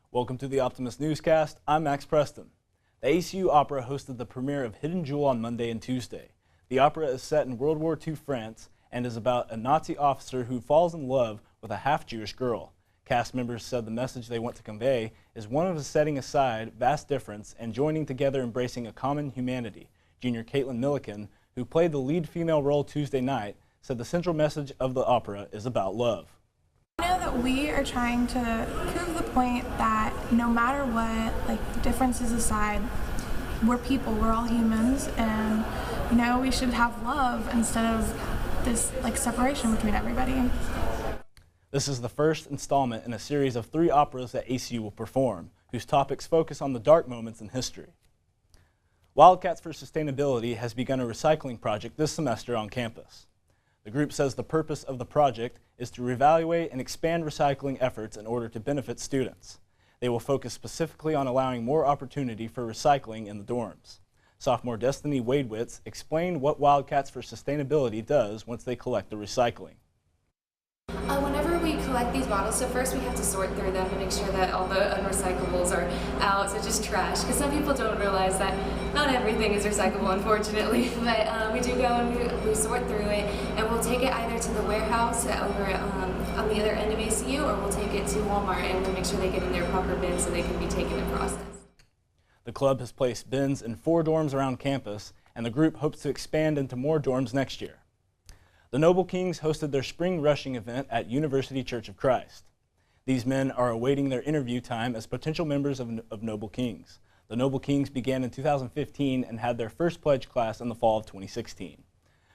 Welcome to the Optimist Newscast. I'm Max Preston. The ACU Opera hosted the premiere of Hidden Jewel on Monday and Tuesday. The opera is set in World War II France and is about a Nazi officer who falls in love with a half-Jewish girl. Cast members said the message they want to convey is one of setting aside vast difference and joining together, embracing a common humanity. Junior Caitlin Milliken, who played the lead female role Tuesday night, said the central message of the opera is about love. I know that we are trying to prove the point that no matter what, differences aside, we're people, we're all humans, and we should have love instead of this separation between everybody. This is the first installment in a series of 3 operas that ACU will perform, whose topics focus on the dark moments in history. Wildcats for Sustainability has begun a recycling project this semester on campus. The group says the purpose of the project is to reevaluate and expand recycling efforts in order to benefit students. They will focus specifically on allowing more opportunity for recycling in the dorms. Sophomore Destiny Wadewitz explained what Wildcats for Sustainability does once they collect the recycling. Whenever we collect these bottles, so first we have to sort through them and make sure that all the unrecyclables are out, so just trash, because some people don't realize that not everything is recyclable, unfortunately, but we do go and we sort through it, and we'll take it either to the warehouse over on the other end of ACU, or we'll take it to Walmart and we'll make sure they get in their proper bins so they can be taken and processed. The club has placed bins in 4 dorms around campus, and the group hopes to expand into more dorms next year. The Noble Kings hosted their spring rushing event at University Church of Christ. These men are awaiting their interview time as potential members of Noble Kings. The Noble Kings began in 2015 and had their first pledge class in the fall of 2016.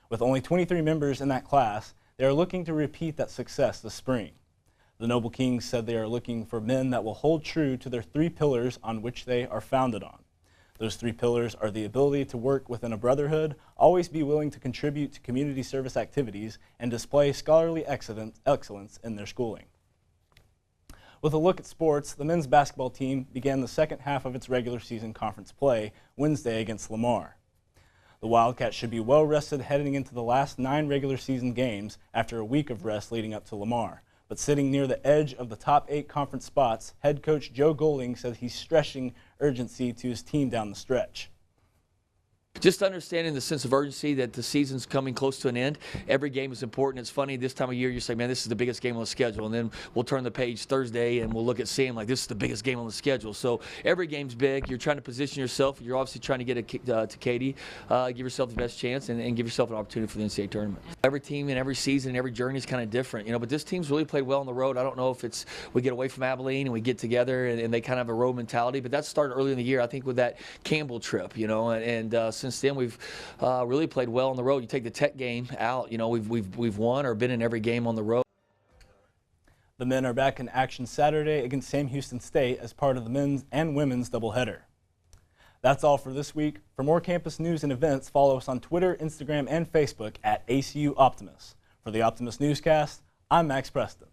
With only 23 members in that class, they are looking to repeat that success this spring. The Noble Kings said they are looking for men that will hold true to their 3 pillars on which they are founded on. Those 3 pillars are the ability to work within a brotherhood, always be willing to contribute to community service activities, and display scholarly excellence in their schooling. With a look at sports, the men's basketball team began the second half of its regular season conference play Wednesday against Lamar. The Wildcats should be well rested heading into the last 9 regular season games after a week of rest leading up to Lamar. But sitting near the edge of the top 8 conference spots, head coach Joe Golding says he's stressing urgency to his team down the stretch. Just understanding the sense of urgency that the season's coming close to an end. Every game is important. It's funny, this time of year you say, man, this is the biggest game on the schedule. And then we'll turn the page Thursday and we'll look at Sam like this is the biggest game on the schedule. So every game's big. You're trying to position yourself. You're obviously trying to get to Katy, give yourself the best chance and give yourself an opportunity for the NCAA tournament. Every team and every season and every journey is kind of different, but this team's really played well on the road. I don't know if it's we get away from Abilene and we get together and they kind of have a road mentality, but that started early in the year, I think, with that Campbell trip, and since then we've really played well on the road. You take the Tech game out, we've won or been in every game on the road. The men are back in action Saturday against Sam Houston State as part of the men's and women's doubleheader. That's all for this week. For more campus news and events, follow us on Twitter, Instagram, and Facebook at ACU Optimist. For the Optimist Newscast, I'm Max Preston.